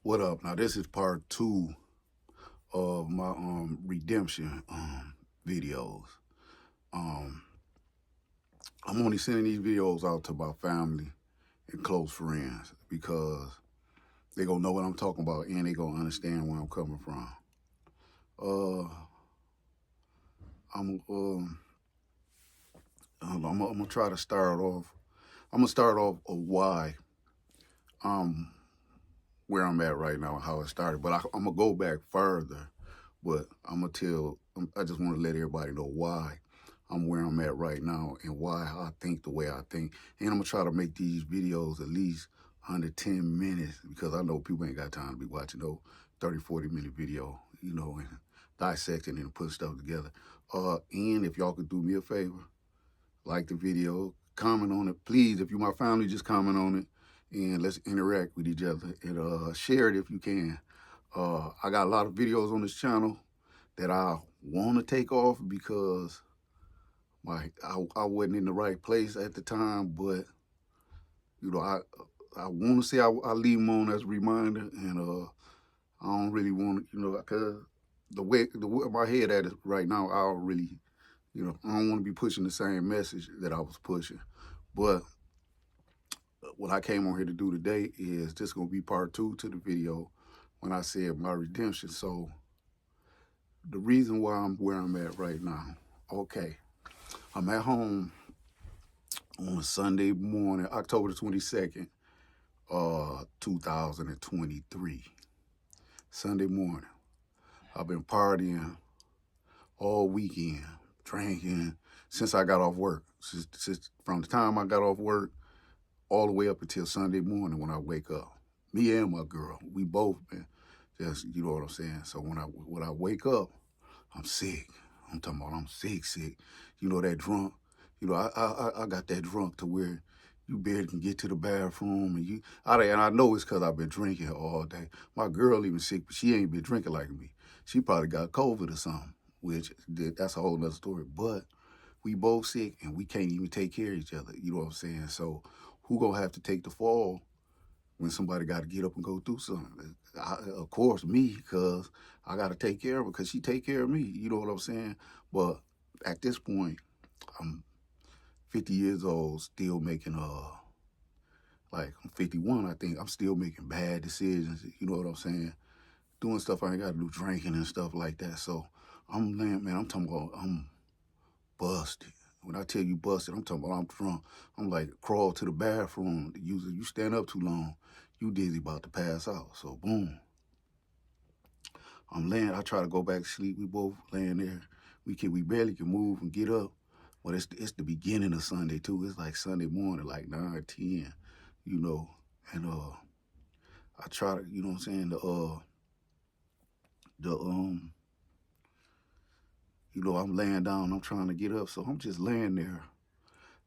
What up? Now this is part two of my redemption videos. Um, I'm only sending these videos out to my family and close friends because they gonna know what I'm talking about and they gonna understand where I'm coming from. Uh, I'm I'm gonna try to start off. I'm gonna start off of why I'm where I'm at right now and how it started. But I'm gonna go back further. But I'm gonna tell. I just want to let everybody know why I'm where I'm at right now and why I think the way I think. And I'm gonna try to make these videos at least under 10 minutes because I know people ain't got time to be watching no 30, 40-minute video, and dissecting and putting stuff together. And if y'all could do me a favor, like the video, comment on it. Please, if you my family, just comment on it and let's interact with each other and share it if you can. I got a lot of videos on this channel that I want to take off because I wasn't in the right place at the time, but I want to say I leave them on as a reminder, and I don't really want to, because the way my head at it right now, I don't really, I don't want to be pushing the same message that I was pushing. But what I came on here to do today is just gonna be part two to the video when I said my redemption. So the reason why I'm where I'm at right now, okay, I'm at home on a Sunday morning, October the 22nd, 2023. Sunday morning. I've been partying all weekend, drinking since I got off work. Since from the time I got off work all the way up until Sunday morning when I wake up. Me and my girl, we both been just, you know what I'm saying? So when I wake up, I'm sick. I'm talking about I'm sick, sick. You know that drunk. I got that drunk to where you barely can get to the bathroom, and I know it's because I've been drinking all day. My girl even sick, but she ain't been drinking like me. She probably got COVID or something, which that's a whole nother story. But we both sick and we can't even take care of each other. You know what I'm saying? So who gonna have to take the fall when somebody got to get up and go do something? Of course, me, because I got to take care of her because she take care of me. You know what I'm saying? But at this point, I'm 50 years old, still making like I'm 51. I think I'm still making bad decisions. You know what I'm saying? Doing stuff I ain't got to do, drinking and stuff like that. So I'm laying, man. I'm talking about I'm busted. When I tell you busted, I'm talking about I'm drunk. I'm like crawl to the bathroom. You stand up too long, you dizzy about to pass out. So boom, I'm laying. I try to go back to sleep. We both laying there. We barely can move and get up. But it's the beginning of Sunday too. It's like Sunday morning, like 9, 10, you know. And I try to, you know what I'm saying, the I'm laying down, I'm trying to get up. So I'm just laying there,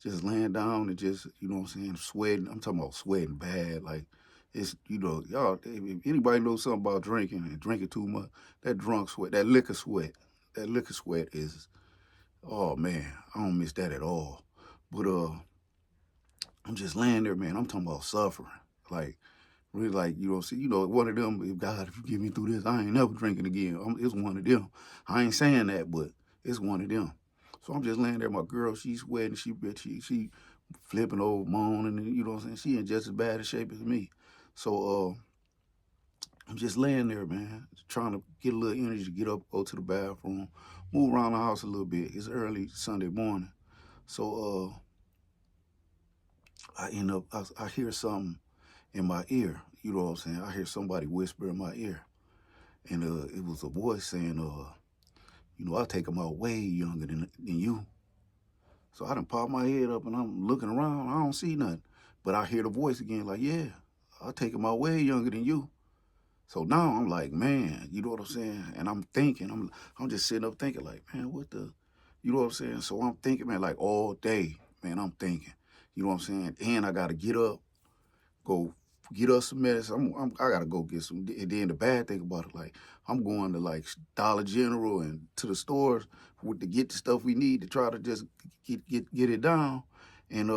just laying down and just, you know what I'm saying, sweating. I'm talking about sweating bad. Like it's, y'all, if anybody knows something about drinking and drinking too much, that drunk sweat, that liquor sweat is, oh man, I don't miss that at all. But I'm just laying there, man. I'm talking about suffering. Like, really, like, one of them, if God, if you get me through this, I ain't never drinking again. It's one of them. I ain't saying that, but it's one of them. So I'm just laying there. My girl, she's sweating. She flipping over, moaning, and you know what I'm saying? She in just as bad a shape as me. So I'm just laying there, man, trying to get a little energy to get up, go to the bathroom, move around the house a little bit. It's early Sunday morning. So I end up, I hear something in my ear. You know what I'm saying? I hear somebody whisper in my ear. And it was a voice saying, I take them out way younger than you. So I done pop my head up and I'm looking around. I don't see nothing. But I hear the voice again like, yeah, I take them out way younger than you. So now I'm like, man, you know what I'm saying? And I'm thinking, I'm just sitting up thinking like, man, you know what I'm saying? So I'm thinking, man, like all day, man, I'm thinking, you know what I'm saying? And I got to get up, go get us some medicine. I gotta go get some. And then the bad thing about it, like I'm going to like Dollar General and to the stores to get the stuff we need to try to just get it down. And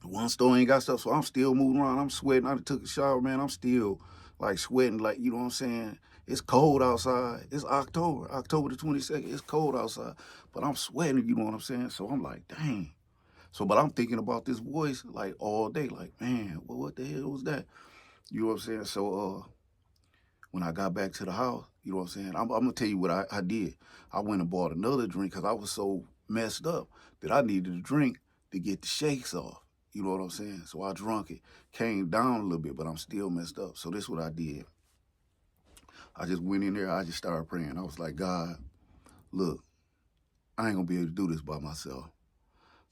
One store ain't got stuff, so I'm still moving around. I'm sweating. I done took a shower, man. I'm still like sweating, like, you know what I'm saying? It's cold outside. It's October the 22nd. It's cold outside, but I'm sweating, you know what I'm saying? So I'm like, dang. So, but I'm thinking about this voice like all day, like, man, well, what the hell was that? You know what I'm saying? So, when I got back to the house, you know what I'm saying? I'm gonna tell you what I did. I went and bought another drink because I was so messed up that I needed a drink to get the shakes off. You know what I'm saying? So I drunk it, came down a little bit, but I'm still messed up. So this is what I did. I just went in there, I just started praying. I was like, God, look, I ain't gonna be able to do this by myself.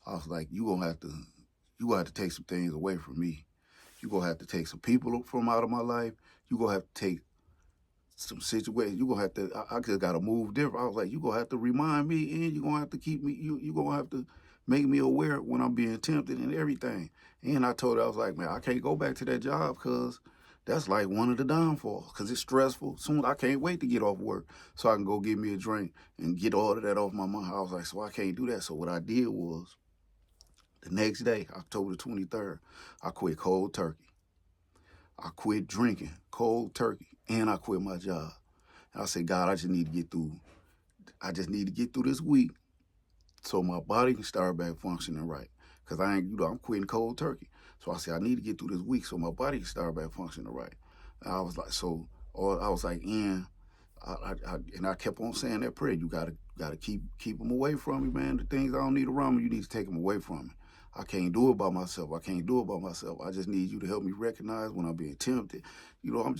I was like, you gonna have to take some things away from me. You gonna have to take some people from out of my life. You gonna have to take some situations. You gonna have to. I just gotta move different. I was like, you gonna have to remind me, and you gonna have to keep me. You gonna have to make me aware when I'm being tempted and everything. And I told her, I was like, man, I can't go back to that job because that's like one of the downfalls. Because it's stressful. Soon I can't wait to get off work so I can go get me a drink and get all of that off my mind. I was like, so I can't do that. So what I did was the next day, October the 23rd, I quit cold turkey. I quit drinking cold turkey, and I quit my job. And I said, God, I just need to get through this week so my body can start back functioning right. Because I'm quitting cold turkey. So I said, I need to get through this week so my body can start back functioning right. And I was like, and I kept on saying that prayer. You gotta keep them away from me, man. The things I don't need around me, you need to take them away from me. I can't do it by myself. I just need you to help me recognize when I'm being tempted. You know, I'm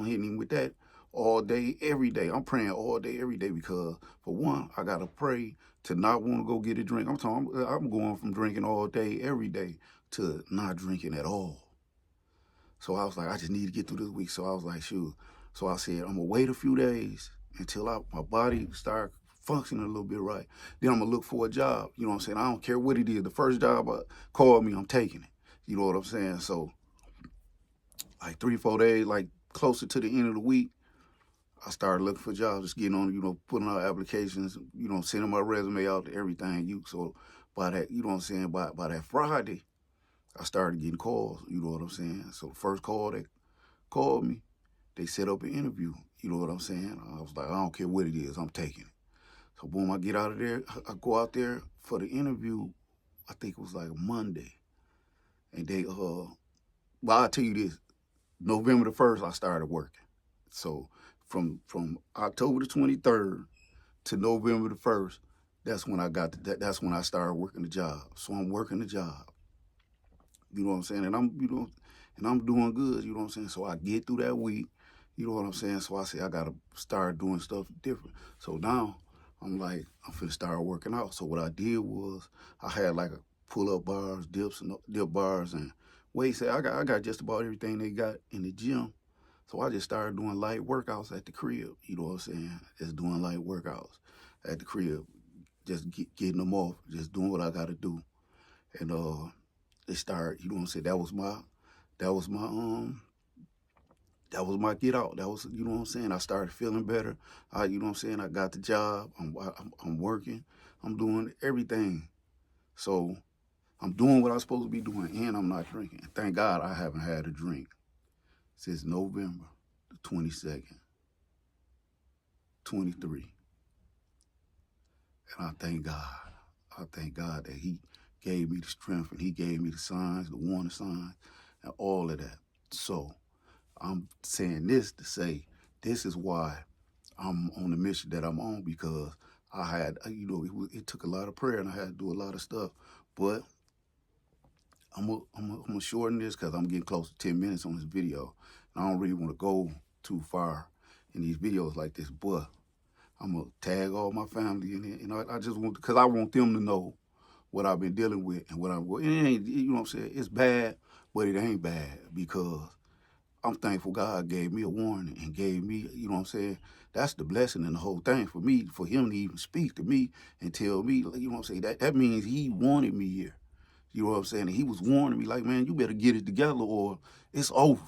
hitting him with that all day, every day. I'm praying all day, every day because, for one, I got to pray to not want to go get a drink. I'm going from drinking all day, every day, to not drinking at all. So I was like, I just need to get through this week. So I was like, shoot. So I said, I'm going to wait a few days until my body start functioning a little bit right. Then I'm going to look for a job. You know what I'm saying? I don't care what it is. The first job called me, I'm taking it. You know what I'm saying? So like 3-4 days, like closer to the end of the week, I started looking for jobs, just getting on, you know, putting out applications, you know, sending my resume out to everything. So by that, you know what I'm saying, by that Friday, I started getting calls, you know what I'm saying? So the first call they called me, they set up an interview, you know what I'm saying? I was like, I don't care what it is, I'm taking it. So boom, I get out of there, I go out there for the interview, I think it was like a Monday. And well, I'll tell you this, November the 1st, I started working. So from October the 23rd to November the 1st, that's when that's when I started working the job. So I'm working the job. You know what I'm saying? And I'm doing good, you know what I'm saying? So I get through that week, you know what I'm saying? So I say I gotta start doing stuff different. So now I'm like, I'm finna start working out. So what I did was I had like a pull-up bars, dips and dip bars, and weights. I got just about everything they got in the gym. So I just started doing light workouts at the crib, you know what I'm saying? Just doing light workouts at the crib, just getting them off, just doing what I gotta do. And it started, you know what I'm saying? That was my get out. That was, you know what I'm saying? I started feeling better. You know what I'm saying? I got the job. I'm working. I'm doing everything. So I'm doing what I'm supposed to be doing, and I'm not drinking. Thank God I haven't had a drink since November the 22nd, 23. And I thank God. I thank God that he gave me the strength and he gave me the signs, the warning signs, and all of that. So I'm saying this to say this is why I'm on the mission that I'm on, because I had, you know, it took a lot of prayer and I had to do a lot of stuff. But I'm gonna shorten this because I'm getting close to 10 minutes on this video. And I don't really want to go too far in these videos like this, but I'm gonna tag all my family in it. And I just want, because I want them to know what I've been dealing with and what I'm going. It ain't, you know what I'm saying? It's bad, but it ain't bad because I'm thankful God gave me a warning and gave me, you know what I'm saying? That's the blessing in the whole thing for me, for him to even speak to me and tell me, you know what I'm saying? That means he wanted me here. You know what I'm saying? And he was warning me like, man, you better get it together or it's over.